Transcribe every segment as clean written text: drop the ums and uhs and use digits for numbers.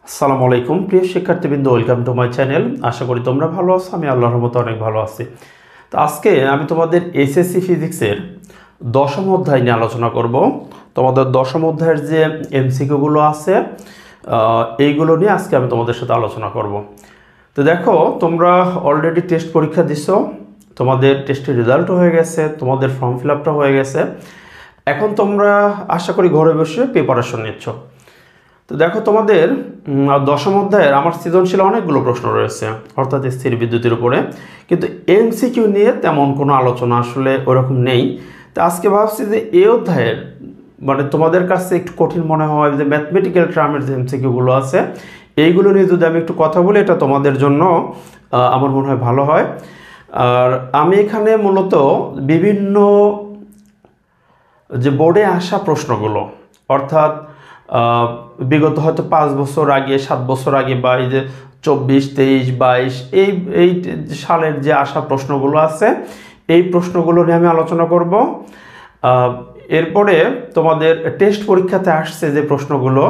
আসসালামু আলাইকুম প্রিয় শিক্ষার্থীবৃন্দ, ওয়েলকাম টু মাই চ্যানেল। আশা করি তোমরা ভালো আছো। আমি আল্লাহর রহমতে অনেক ভালো আছি। তো আজকে আমি তোমাদের এসএসসি ফিজিক্সের দশম অধ্যায় নিয়ে আলোচনা করব। তোমাদের দশম অধ্যায়ের যে এমসিকিউগুলো আছে এইগুলো নিয়ে আজকে আমি তোমাদের সাথে আলোচনা করব। তো দেখো, তোমরা অলরেডি টেস্ট পরীক্ষা দিছো, তোমাদের টেস্টের রেজাল্টও হয়ে গেছে, তোমাদের ফর্ম ফিল আপটা হয়ে গেছে। এখন তোমরা আশা করি ঘরে বসে প্রিপারেশন নিচ্ছ। তো দেখো, তোমাদের দশম অধ্যায়ের আমার সৃজনশীল অনেকগুলো প্রশ্ন রয়েছে, অর্থাৎ স্থির বিদ্যুতের উপরে, কিন্তু এমসিকিউ নিয়ে তেমন কোনো আলোচনা আসলে ওরকম নেই। তো আজকে ভাবছি যে এই অধ্যায়ের মানে তোমাদের কাছে একটু কঠিন মনে হয় যে ম্যাথমেটিক্যাল টার্মের যে এমসিকিউগুলো আছে এইগুলো নিয়ে যদি আমি একটু কথা বলি, এটা তোমাদের জন্য আমার মনে হয় ভালো হয়। আর আমি এখানে মূলত বিভিন্ন যে বোর্ডে আসা প্রশ্নগুলো, অর্থাৎ বিগত হয়তো 5 বছর আগে, 7 বছর আগে, বা এই যে 24, 23, 22 এই এই সালের যে আসা প্রশ্নগুলো আছে এই প্রশ্নগুলো নিয়ে আমি আলোচনা করব। এরপরে তোমাদের টেস্ট পরীক্ষাতে আসছে যে প্রশ্নগুলো,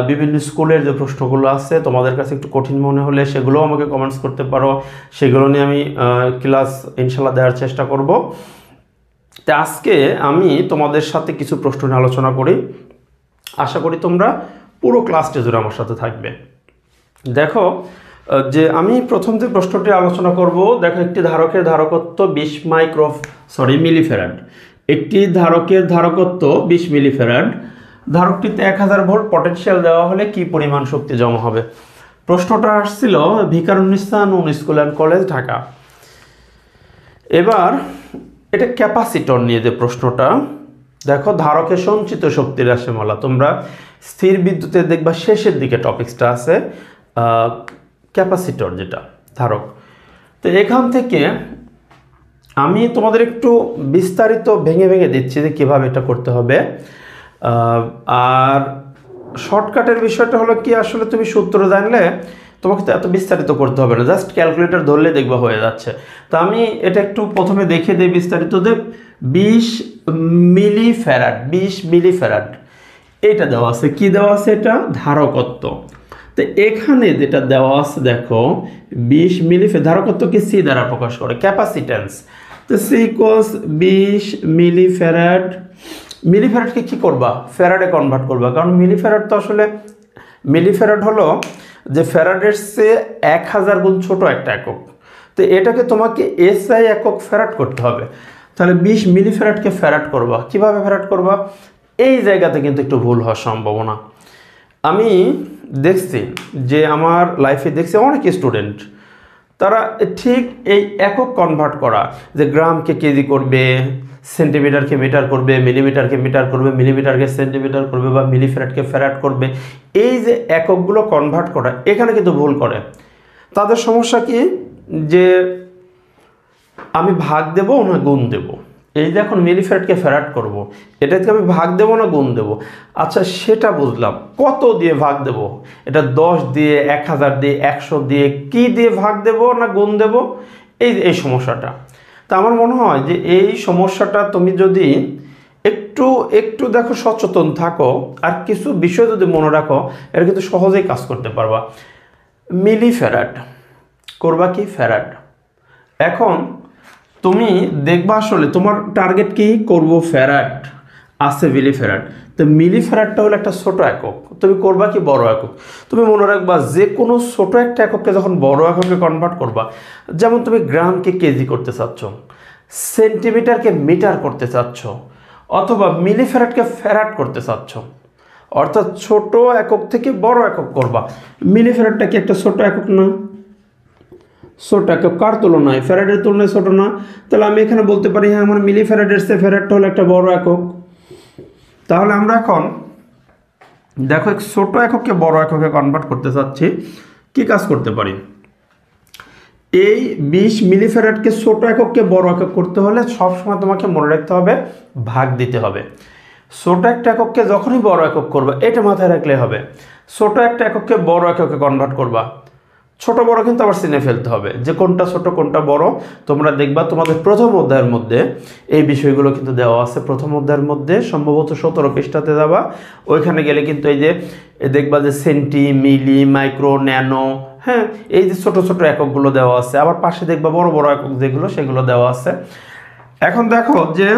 বিভিন্ন স্কুলের যে প্রশ্নগুলো আছে, তোমাদের কাছে একটু কঠিন মনে হলে সেগুলোও আমাকে কমেন্টস করতে পারো, সেগুলো নিয়ে আমি ক্লাস ইনশাল্লাহ দেওয়ার চেষ্টা করব। তো আজকে আমি তোমাদের সাথে কিছু প্রশ্ন নিয়ে আলোচনা করি। আশা করি তোমরা পুরো ক্লাসটা জুড়ে আমার সাথে থাকবে। দেখো, যে আমি প্রথম যে প্রশ্নটি আলোচনা করব, দেখো, একটি ধারকের ধারকত্ব 20 মিলিফ্যারাড। একটি ধারকের ধারকত্ব 20 মিলিফ্যারাড। ধারকটিতে 1000 ভোল্ট পটেনশিয়াল দেওয়া হলে কি পরিমাণ শক্তি জমা হবে? প্রশ্নটা আসছিল Viqarunnisa Noon school and college, Dhaka. এবার এটা ক্যাপাসিটর নিয়ে যে প্রশ্নটা, দেখো, ধারকে সঞ্চিত শক্তির রাশিমালা। তোমরা স্থির বিদ্যুতের দেখবা শেষের দিকে টপিক্সটা আছে, ক্যাপাসিটর যেটা ধারক। তো এখান থেকে আমি তোমাদের একটু বিস্তারিত ভেঙে ভেঙে দিচ্ছি যে কীভাবে এটা করতে হবে। আর শর্টকাটের বিষয়টা হলো কি, আসলে তুমি সূত্র জানলে তোমাকে তো এত বিস্তারিত করতে হবে না, জাস্ট ক্যালকুলেটর ধরলে দেখবা হয়ে যাচ্ছে। তো আমি এটা একটু প্রথমে দেখে দিই বিস্তারিত। যে 20 মিলিফ্যারাড এটা দেওয়া আছে। কি দেওয়া আছে? এটা ধারকত্ব। তো এখানে যেটা দেওয়া আছে, দেখো, 20 মিলিফ্যারাড, ধারকত্বকে সি দ্বারা প্রকাশ করে, ক্যাপাসিট্যান্স। তো সি ইকুয়ালস 20 মিলিফ্যারাড। মিলিফ্যারাডকে কি করবা? ফ্যারাডে কনভার্ট করবা, কারণ মিলিফ্যারাড তো আসলে, মিলিফ্যারাড হলো যে ফ্যারাডের চেয়ে 1000 গুণ ছোট একটা একক। তো এটাকে তোমাকে এসআই একক ফ্যারাড করতে হবে। তাহলে 20 মিলিফ্যারাডকে ফ্যারাড করবা। কিভাবে ফ্যারাড করবা? এই জায়গাতে কিন্তু একটু ভুল হওয়ার সম্ভাবনা। আমি দেখছি যে আমার লাইফে দেখছি অনেক স্টুডেন্ট, তারা ঠিক এই একক কনভার্ট করা, যে গ্রামকে কেজি করবে, সেন্টিমিটারকে মিটার করবে, মিলিমিটারকে মিটার করবে, মিলিমিটারকে সেন্টিমিটার করবে, বা মিলিফ্যারাডকে ফ্যারাড করবে, এই যে এককগুলো কনভার্ট করা, এখানে কিন্তু ভুল করে। তাদের সমস্যা কি, যে আমি ভাগ দেব না গুণ দেব। এই যে এখন মিলিফ্যারাডকে ফ্যারাড করব, এটাকে আমি ভাগ দেব না গুণ দেব। আচ্ছা, সেটা বুঝলাম, কত দিয়ে ভাগ দেব? এটা 10 দিয়ে, 1000 দিয়ে, 100 দিয়ে, কি দিয়ে ভাগ দেব না গুণ দেব? এই সমস্যাটা। তা আমার মনে হয় যে এই সমস্যাটা তুমি যদি একটু একটু দেখো, সচেতন থাকো, আর কিছু বিষয় যদি মনে রাখো, এটা কিন্তু সহজেই কাজ করতে পারবা। মিলিফ্যারাড করবা কি? ফ্যারাড। এখন তুমি দেখবা আসলে তোমার টার্গেট কি, করব ফ্যারাড, আছে মিলিফ্যারাড। তো মিলিফ্যারাডটা হলো একটা ছোট একক, তুমি করবা কি? বড় একক। তুমি মনে রাখবা, যে কোনো ছোট একটা একককে যখন বড় এককে কনভার্ট করবা, যেমন তুমি গ্রামকে কেজি করতে চাচ্ছ, সেন্টিমিটারকে মিটার করতে চাচ্ছ, অথবা মিলিফ্যারাডকে ফ্যারাড করতে চাচ্ছ, অর্থাৎ ছোট একক থেকে বড় একক করবা। মিলিফ্যারাডটা কি একটা ছোট একক না? ছোট একক কার তুলনায়? ফ্যারাডের তুলনায় ছোট না? তাহলে আমি এখানে বলতে পারি, হ্যাঁ, আমার মিলিফ্যারাডের চেয়ে ফ্যারাডটা হলো একটা বড় একক। তাহলে আমরা এখন দেখো, এক ছোট এককে বড় এককে কনভার্ট করতে চাচ্ছি, কি কাজ করতে পারি? এই 20 মিলিফ্যারাডকে ছোট এককে বড় একক করতে হলে সবসময় তোমাকে মনে রাখতে হবে, ভাগ দিতে হবে। ছোট একটা এককে যখনই বড় একক করবা, এটা মাথায় রাখলে হবে। ছোট একটা এককে বড় এককে কনভার্ট করবা, ছোট বড় কিন্তু আবার চিনে ফেলতে হবে যে কোনটা ছোট কোনটা বড়। তোমরা দেখবা তোমাদের প্রথম অধ্যায়ের মধ্যে এই বিষয়গুলো কিন্তু দেওয়া আছে। প্রথম অধ্যায়ের মধ্যে সম্ভবত 17 পৃষ্ঠাতে যাবা, ওইখানে গেলে কিন্তু এই যে দেখবা যে সেন্টি, মিলি, মাইক্রো, ন্যানো, হ্যাঁ, এই যে ছোট ছোট এককগুলো দেওয়া আছে। আবার পাশে দেখবা বড় বড় একক যেগুলো সেগুলো দেওয়া আছে। এখন দেখো যে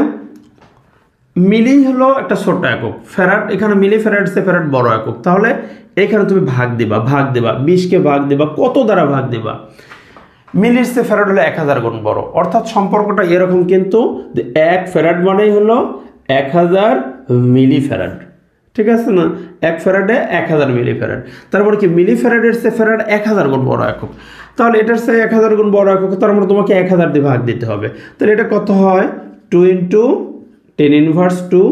মিলি হলো একটা ছোট একক, ফ্যারাড এখানে মিলি ফ্যারাডসে ফ্যারাড বড় একক, তাহলে এখানে তুমি ভাগ দিবা 20কে ভাগ দিবা কত দ্বারা ভাগ দিবা? মিলির সে ফ্যারাড হলো 1000 গুণ বড়, অর্থাৎ সম্পর্কটা এরকম কিন্তু যে 1 ফ্যারাড মানেই হলো 1000 মিলি ফ্যারাড, ঠিক আছে না? 1 ফ্যারাডে 1000 মিলি ফ্যারাড, তারপরে কি মিলি ফ্যারাডের সে ফ্যারাড 1000 গুণ বড় একক, তাহলে এটার সে 1000 গুণ বড় একক, তার মানে তোমাকে 1000 দিয়ে ভাগ দিতে হবে। তাহলে এটা কত হয়? 2 × 10⁻²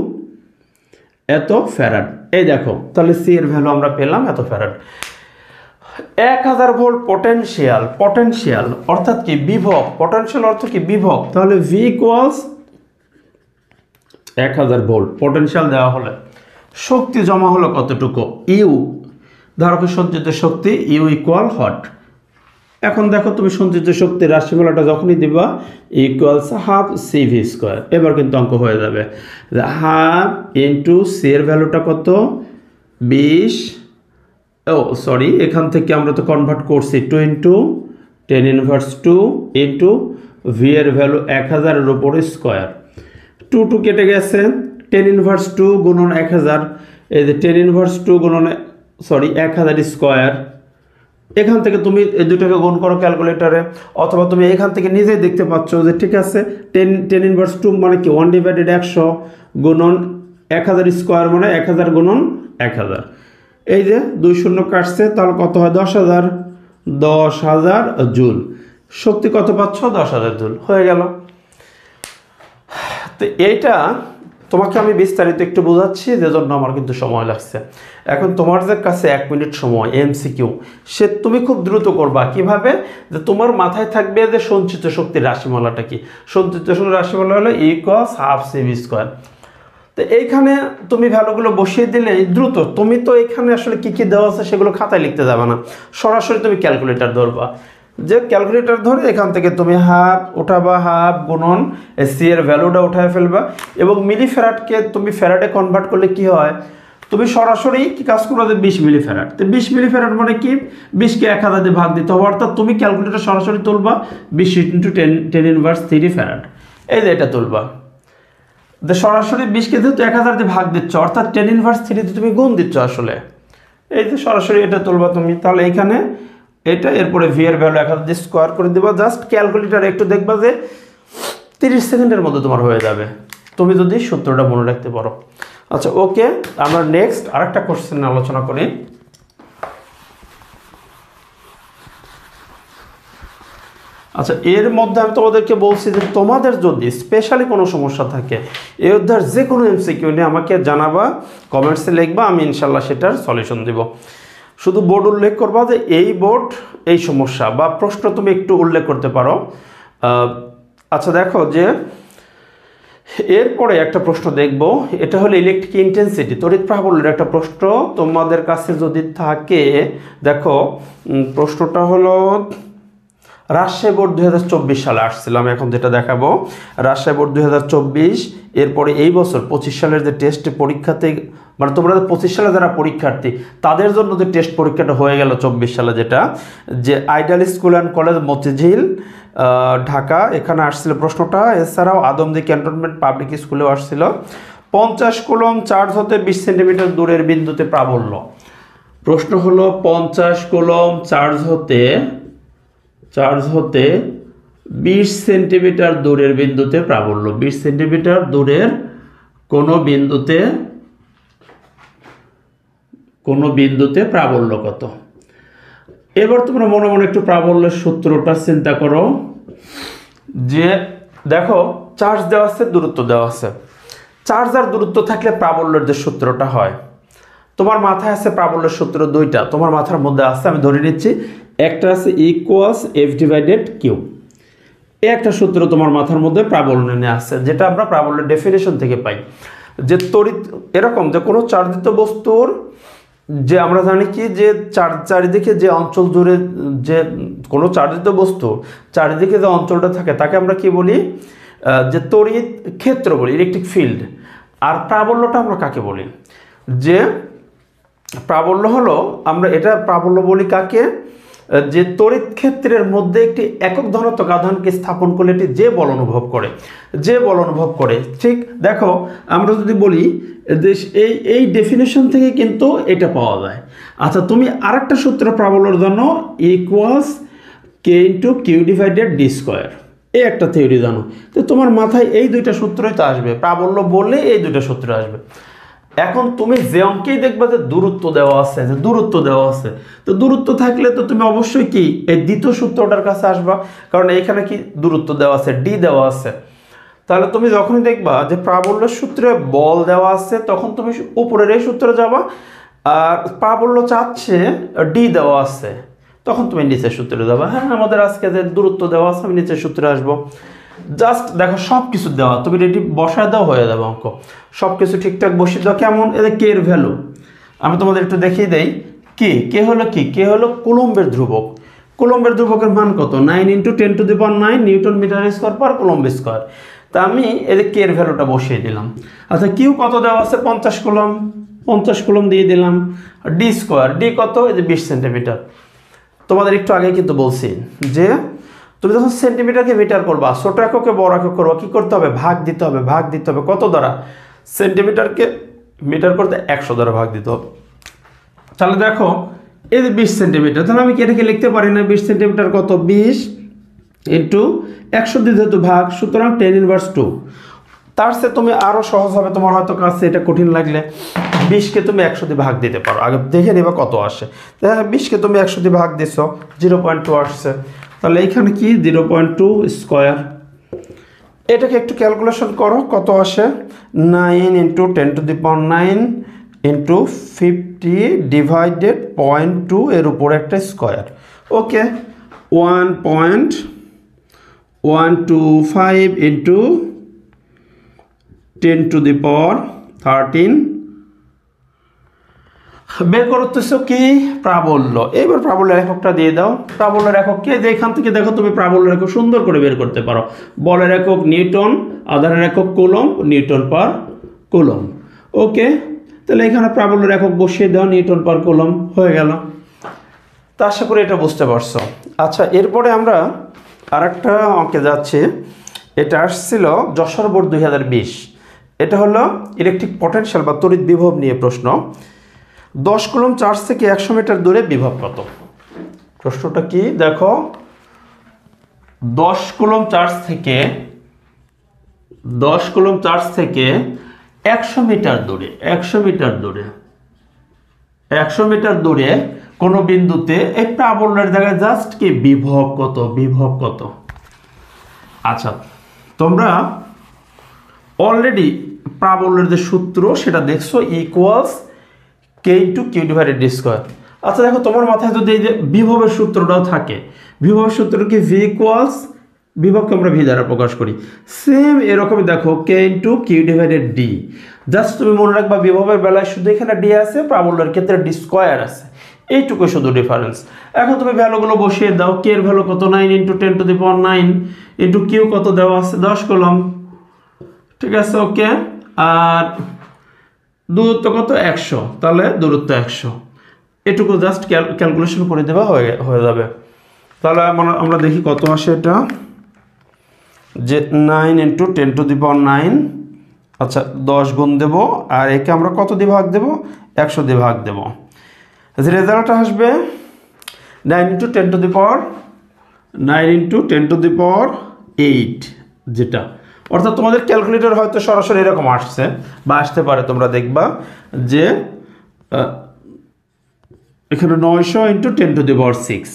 এত ফ্যারাড। এই দেখো তাহলে সি এর ভ্যালু আমরা পেলাম এত ফ্যারাড। 1000 ভোল্ট পটেনশিয়াল, পটেনশিয়াল অর্থাৎ কি বিভব, পটেনশিয়াল অর্থ কি বিভব, তাহলে ভি ইকুয়ালস 1000 ভোল্ট পটেনশিয়াল দেওয়া হলে শক্তি জমা হলো কতটুকু? ইউ, ধারকের সঞ্চিত শক্তি ইউ ইকুয়াল হট। এখন দেখো তুমি সঞ্চিত শক্তির রাশিমালাটা যখনই দিবা ইকুয়ালস হাফ CV²। এবার কিন্তু অঙ্ক হয়ে যাবে হাফ ইন্টু সি এর ভ্যালুটা কত? 20, সরি এখান থেকে আমরা তো কনভার্ট করছি 2 × 10⁻² ইন্টু ভি এর ভ্যালু 1000-এর উপরে স্কোয়ার, 2 কেটে গেছে, 10⁻² গুণন 1000, এই যে 10⁻² গুণন 1000 স্কোয়ার। এখান থেকে তুমি এই দুটোকে গুণ করো ক্যালকুলেটরে, অথবা তুমি এখান থেকে নিজেই দেখতে পাচ্ছ যে ঠিক আছে 10⁻² মানে কি 1/100 গুণন 1000 স্কোয়ার মানে 1000 গুণন 1000, এই যে 2 শূন্য কাটছে, তাহলে কত হয়? 10,000 জুল। শক্তি কত পাচ্ছ? 10,000 জুল। হয়ে গেল। তো এইটা তোমাকে আমি বিস্তারিত একটু বোঝাচ্ছি, যে জন্য আমার কিন্তু সময় লাগছে। এখন তোমার যে কাছে 1 মিনিট সময় MCQ, সে তুমি খুব দ্রুত করবা। কিভাবে? যে তোমার মাথায় থাকবে যে সঞ্চিত শক্তির রাশিমালাটা কি। সঞ্চিত শক্তির রাশিমালা হলো ইকুয়ালস হাফ CV²। তো এইখানে তুমি ভ্যালুগুলো বসিয়ে দিলে দ্রুত, তুমি তো এখানে আসলে কি কি দেওয়া আছে সেগুলো খাতায় লিখতে যাবে না, সরাসরি তুমি ক্যালকুলেটর ধরবা। যে ক্যালকুলেটর ধরে এখান থেকে তুমি হাফ উঠাবা, হাফ গুণন সি এর ভ্যালুটা উঠায় ফেলবা, এবং মিলি ফ্যারাডকে তুমি ফ্যারাডে কনভার্ট করলে কি হয়? তুমি সরাসরি কি কাজ করো যে 20 মিলি ফ্যারাড। তো 20 মিলি ফ্যারাড মানে কি? 20কে 1000 দিয়ে ভাগ দিতে হবে, অর্থাৎ তুমি ক্যালকুলেটর সরাসরি তুলবা 20 × 10⁻³ ফ্যারাড, এই যে এটা তুলবা। সরাসরি 20কে যেহেতু 1000 দিয়ে ভাগ দিচ্ছ, অর্থাৎ 10⁻³ দিয়ে তুমি গুণ দিচ্ছ আসলে, এই যে সরাসরি এটা তুলবা তুমি। তাহলে এখানে এটা, এরপরে ভি এর ভ্যালু 1000 দিয়ে স্কোয়ার করে দেবা। জাস্ট ক্যালকুলেটার একটু দেখবা যে 30 সেকেন্ডের মধ্যে তোমার হয়ে যাবে, তুমি যদি সূত্রটা মনে রাখতে পারো। আচ্ছা ওকে, আমরা নেক্সট আরেকটা কোশ্চেন আলোচনা করি। আচ্ছা এর মধ্যে আমি তোমাদেরকে বলছি যে তোমাদের যদি স্পেশালি কোনো সমস্যা থাকে এই অধ্যায়ের যে কোনো MCQ নিয়ে আমাকে জানাবা, কমেন্টসে লিখবা, আমি ইনশাল্লাহ সেটার সলিউশন দিব। শুধু বোর্ড উল্লেখ করবা যে এই বোর্ড এই সমস্যা, বা প্রশ্ন তুমি একটু উল্লেখ করতে পারো। আচ্ছা দেখো যে এরপরে একটা প্রশ্ন দেখব, এটা হলো ইলেকট্রিক ইন্টেন্সিটি, তড়িৎ প্রাবল্যের একটা প্রশ্ন তোমাদের কাছে যদি থাকে। দেখো প্রশ্নটা হলো রাজশাহী বোর্ড 2024 সালে আসছিলাম, এখন যেটা দেখাবো রাজশাহী বোর্ড 2024, এরপরে এই বছর 25 সালের যে টেস্ট পরীক্ষাতে, মানে তোমরা 25 সালে যারা পরীক্ষার্থী তাদের জন্য যে টেস্ট পরীক্ষাটা হয়ে গেল 24 সালে, যেটা যে ideal school and college Motijheel Dhaka, এখানে আসছিল প্রশ্নটা। এছাড়াও আদমদী ক্যান্টনমেন্ট পাবলিক স্কুলেও আসছিল। 50 কুলম চার্জ হতে 20 সেন্টিমিটার দূরের বিন্দুতে প্রাবল্য। প্রশ্ন হলো 50 কুলম চার্জ হতে 20 সেন্টিমিটার দূরের বিন্দুতে প্রাবল্য। 20 সেন্টিমিটার দূরের কোনো বিন্দুতে প্রাবল্য কত? এবার তোমরা মনে মনে একটু প্রাবল্যের সূত্রটা চিন্তা করো। যে দেখো চার্জ দেওয়া আছে, দূরত্ব দেওয়া আছে, চার্জ আর দূরত্ব থাকলে প্রাবল্যের যে সূত্রটা হয়, তোমার মাথায় আছে প্রাবল্যের সূত্র দুইটা, তোমার মাথার মধ্যে আছে, আমি ধরে নিচ্ছি। একটা আছে ইকুয়ালস F/Q, এই একটা সূত্র তোমার মাথার মধ্যে প্রাবল্য নিয়ে আসছে, যেটা আমরা প্রাবল্যের ডেফিনেশন থেকে পাই। যে তড়িৎ এরকম যে কোনো চার্জিত বস্তুর যে আমরা জানি কি যে চারিদিকে যে অঞ্চল জুড়ে যে কোনো চারিত বস্তু চারিদিকে যে অঞ্চলটা থাকে তাকে আমরা কি বলি, যে তড়িৎ ক্ষেত্র বলি, ইলেকট্রিক ফিল্ড। আর প্রাবল্যটা আমরা কাকে বলি, যে প্রাবল্য হলো, আমরা এটা প্রাবল্য বলি কাকে, যে তড়িৎ ক্ষেত্রের মধ্যে একটি একক ধনাত্মক আধানকে স্থাপন করলে এটি যে বল অনুভব করে, যে বল অনুভব করে। ঠিক দেখো, আমরা যদি বলি এই ডেফিনেশন থেকে কিন্তু এটা পাওয়া যায়। আচ্ছা, তুমি আরেকটা সূত্র প্রাবল্যের জন্য equals K into Q divided D square, এই একটা থিওরি জানো, তো তোমার মাথায় এই দুইটা সূত্রই তো আসবে, প্রাবল্য বললে এই দুইটা সূত্র আসবে। এখন তুমি যে অঙ্কেই দেখবে যে দূরত্ব দেওয়া আছে, যে দূরত্ব দেওয়া আছে, তো দূরত্ব থাকলে তো তুমি অবশ্যই কি এই দ্বিতীয় সূত্রটার কাছে আসবা, কারণ এখানে কি দূরত্ব দেওয়া আছে, ডি দেওয়া আছে। তাহলে তুমি যখনই দেখবা যে প্রাবল্যের সূত্রে বল দেওয়া আছে, তখন তুমি উপরের এই সূত্রে যাবা, আর প্রাবল্য চাচ্ছে ডি দেওয়া আছে, তখন তুমি নিচের সূত্রে যাবা। হ্যাঁ, আমাদের আজকে যে দূরত্ব দেওয়া আছে, আমি নিচের সূত্রে আসবো। জাস্ট দেখো সব কিছু দেওয়া, তুমি রেডি বসায় দাও, হয়ে যাবে অঙ্ক। সব কিছু ঠিকঠাক বসিয়ে দাও। কেমন, এদের কে এর ভ্যালু আমি তোমাদের একটু দেখিয়ে দেই। কে হলো কি, কে হলো কুলম্বের ধ্রুবক। কুলম্বের ধ্রুবকের মান কত, 9 × 10⁹ newton metre square per coulomb square. তা আমি এদের কে এর ভ্যালুটা বসিয়ে দিলাম। আচ্ছা, কিউ কত দেওয়া আছে, 50 কুলম্ব, 50 কুলম্ব দিয়ে দিলাম। ডি স্কোয়ার, ডি কত, এই যে 20 সেন্টিমিটার। তোমাদের একটু আগে কিন্তু বলছি যে তুমি যখন সেন্টিমিটারকে মিটার করবা, ছোট এককে বড় একক করবা, কি করতে হবে, ভাগ দিতে হবে। ভাগ দিতে হবে কত দ্বারা, সেন্টিমিটারকে মিটার করতে 100 দ্বারা ভাগ দিতে হবে। তাহলে দেখো এই যে 20 সেন্টিমিটার, তাহলে আমি এটাকে লিখতে পারি না, 20 সেন্টিমিটার কত, 20 ইন্টু 100 দিয়ে যেহেতু ভাগ, সুতরাং 10⁻²। তার চেয়ে তুমি আরও সহজ হবে, তোমার হয়তো কাছে এটা কঠিন লাগলে 20কে তুমি 100 দিয়ে ভাগ দিতে পারো। আগে দেখে নেবা কত আসে। 20কে তুমি 100 দিয়ে ভাগ দিছো, 0.2 আসছে। তাহলে এইখানে কি 0.2 স্কোয়ার। এটাকে একটু ক্যালকুলেশন করো, কত আসে, 9 × 10⁹ ইন্টু 50 ডিভাইডেড 0.2 এর উপর একটা স্কোয়ার। ওকে, 1.125 ইন্টু 10⁻13 বের করতেছ কি, প্রাবল্য। এবার প্রাবল্যের এককটা দিয়ে দাও। প্রাবল্যের একক কে, যে এখান থেকে দেখো তুমি প্রাবল্যের একক সুন্দর করে বের করতে পারো। বলের একক নিউটন, আধানের একক কুলম্ব, নিউটন পার কুলম্ব। ওকে, তাহলে এখানে প্রাবল্যের একক বসিয়ে দাও, নিউটন পার কুলম্ব, হয়ে গেল। তা আশা করি এটা বুঝতে পারছো। আচ্ছা, এরপরে আমরা আরেকটা অঙ্কে যাচ্ছি। এটা আসছিল যশোর বোর্ড 2020। এটা হলো ইলেকট্রিক পটেনশিয়াল বা তড়িৎ বিভব নিয়ে প্রশ্ন। 10 কুলম্ব চার্জ থেকে 100 মিটার দূরে বিভব কত। প্রশ্নটা কি দেখো, 10 কুলম্ব চার্জ থেকে 100 মিটার দূরে 100 মিটার দূরে কোনো বিন্দুতে এই প্রাবল্যের জায়গায় জাস্ট কি বিভব কত। আচ্ছা, তোমরা অলরেডি প্রাবল্যের যে সূত্র সেটা দেখছো, equals K into Q divided D square. আচ্ছা দেখো, তোমার মাথায় যদি এই যে বিভবের সূত্রটাও থাকে, বিভবের সূত্র কি, ভি ইকুয়ালস, বিভবকে আমরা ভি দ্বারা প্রকাশ করি, সেম এরকমই দেখো K into Q divided D. Just তুমি মনে রাখবা বিভবের বেলায় শুধু এখানে ডি আছে, প্রাবল্যের ক্ষেত্রে ডি স্কোয়ার আছে, এইটুকু শুধু ডিফারেন্স। এখন তুমি ভ্যালুগুলো বসিয়ে দাও। কে এর ভ্যালু কত, 9 × 10⁹ ইন্টু কিউ কত দেওয়া আছে, 10 কুলম্ব, ঠিক আছে। ওকে, আর দূরত্ব কত, 100, তাহলে দূরত্ব 100। এটুকু জাস্ট ক্যালকুলেশন করে দেওয়া হয়ে যাবে। তাহলে আমরা দেখি কত আসে এটা, যে 9 × 10⁹। আচ্ছা, 10 গুণ দেব, আর একে আমরা কত দিয়ে ভাগ দেব, 100 দিয়ে ভাগ দেব। রেজাল্ট আসবে 9 × 10⁸, যেটা অর্থাৎ তোমাদের ক্যালকুলেটর হয়তো সরাসরি এরকম আসছে বা আসতে পারে। তোমরা দেখবা যে এখানে 900 × 10⁶।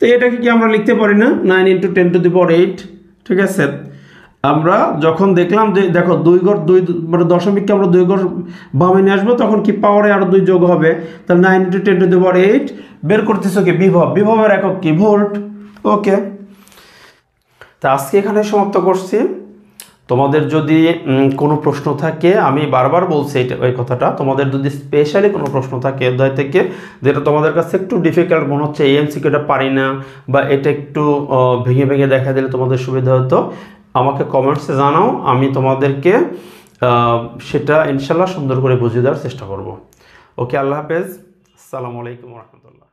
তো এটাকে কি আমরা লিখতে পারি না, 9 × 10⁸, ঠিক আছে। আমরা যখন দেখলাম যে দেখো 2 ঘর 2 মানে দশমিককে আমরা 2 ঘর বামে নিয়ে আসবো, তখন কি পাওয়ারে আরো 2 যোগ হবে, তাহলে 9 × 10⁸। বের করতেছো কি বিভবের একক কি, ভোল্ট। ওকে, তা আজকে এখানে সমাপ্ত করছি। তোমাদের যদি কোনো প্রশ্ন থাকে, আমি বারবার বলছি এই কথাটা, তোমাদের যদি স্পেশালি কোনো প্রশ্ন থাকে অধ্যায় থেকে যেটা তোমাদের কাছে একটু ডিফিকাল্ট মনে হচ্ছে, এই এমসিকিউটা পারি না বা এটা একটু ভেঙে ভেঙে দেখা দিলে তোমাদের সুবিধা হতো, আমাকে কমেন্টসে জানাও, আমি তোমাদেরকে সেটা ইনশাল্লাহ সুন্দর করে বুঝিয়ে দেওয়ার চেষ্টা করব। ওকে, আল্লাহ হাফেজ, আসসালামু আলাইকুম রহমতুল্লাহ।